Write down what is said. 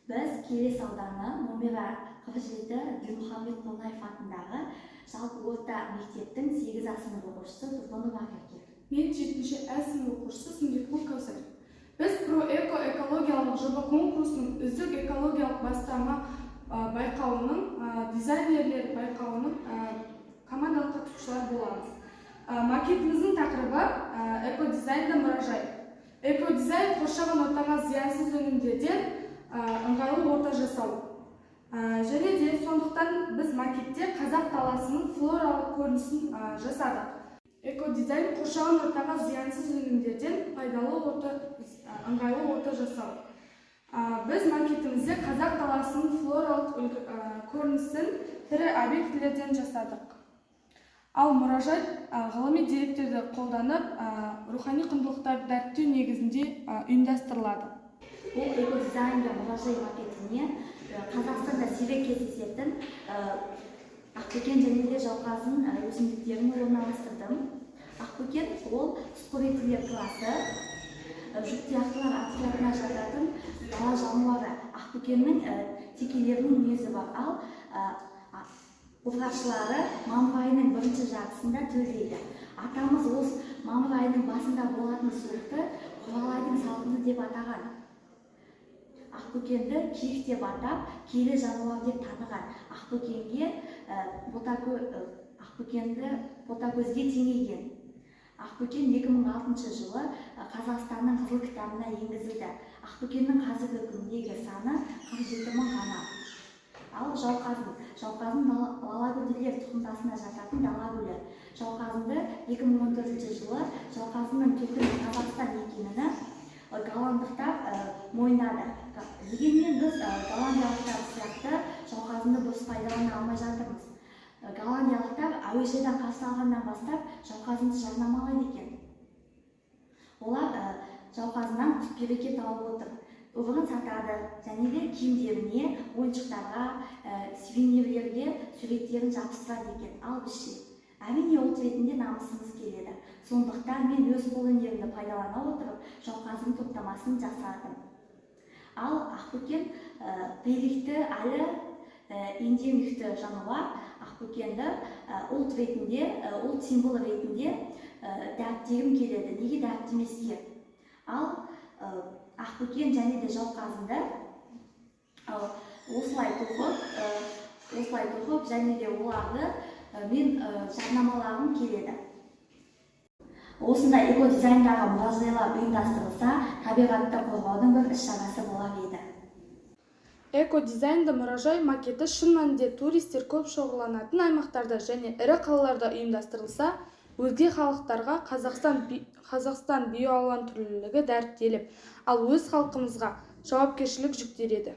Біз Келес ауданы номері 47 Ділмұхамед Қонаев атындағы жалпы орта мектептің 8 сынып оқушысы Тұрғынова Акерке. Мен 7-ші сынып оқушысы Сүндетқұл Кәусар. Біз проэко-экологиялық жоба конкурсының үздік экологиялық бастама байқауының дизайнерлер байқауының командалық қатысушылар боламыз. Макетіміздің тақырыбы экодизайнда мұражай. Экодизайн қоршаған ортаға зиянсыз өнімдерден ыңғайлы орта жасау. Және де сондықтан біз макетте қазақ даласының флоралық көрінісін жасадық. Экодизайн қоршаған ортаға зиянсыз өнімдерден ыңғайлы орта жасау. Біз макетімізде қазақ даласының флоралық көрінісін тірі объектілерден жасадық. Ал мұражай ғылыми деректерді қолданып, рухани құндылықтарды дәріптеу негізінде ұйымдастырылады. Бұл экодизайнда мұражай макетіне Қазақстанда сирек кездесетін ақбөкен және де жауқазын өсімдіктерін орналастырдым. Ақбөкен ол сүтқоректілер класы, жүктияқтылар аталарына жататын дала жануары. Ақбөкеннің текелерінің мүйізі бар, ал қорғашылары мамыр айының бірінші жартысында төлдейді. Атамыз осы мамыр айының басында болатын суықты құралайдың салқыны деп атаған. Ақбөкенді киік деп атап, киелі жануар деп таныған. Ақбөкенді ботагөзге теңеген. Ақбөкен 2006 жылы Қазақстанның қызыл кітабына енгізілді. Ақбөкеннің қазіргі күндегі саны 47 мың ғана. Ал жауқазын лалакөлділер тұқымдасына жататын дала гүлі. Жауқазынды 2014 жылы жауқазынның төркіні Қазақстан екенін голландықтар мойындады. Дегенмен біз голландиялықтар сияқты жауқазынды дұрыс пайдалана алмай жатырмыз. Голландиялықтар әуежайдан қарсы алғаннан бастап жауқазынды жарнамалайды екен. Олар жауқазыннан құт-береке тауып отыр. Ұрығын сатады, және де киімдеріне, ойыншықтарға, сувенирлерге суреттерін жабыстырады екен. Ал біз әрине ол ретінде намысымыз келеді. Сондықтан мен өз қолөнерімді пайдалана отырып, жауқазын топтамасын жасадым. Ал ақбөкен реликті әлі эндемикті жануар. Ақбөкенді ұлт ретінде, ұлт символы ретінде дәріптегім келеді. Неге дәріптемеске? Ал ақбөкен және де жауқазынды осылай тоқып және де оларды мен жарнамалағым келеді. Осындай экодизайндағы мұражайлар ұйымдастырылса, табиғатты қорғаудың бір іс-шарасы болар еді. Экодизайнды мұражай макеті шын мәнінде туристер көп шоғырланатын аймақтарда және ірі қалаларда ұйымдастырылса, өзге халықтарға Қазақстан биоалуантүрлілігі дәріптеліп, ал өз халқымызға жауапкершілік жүктеледі.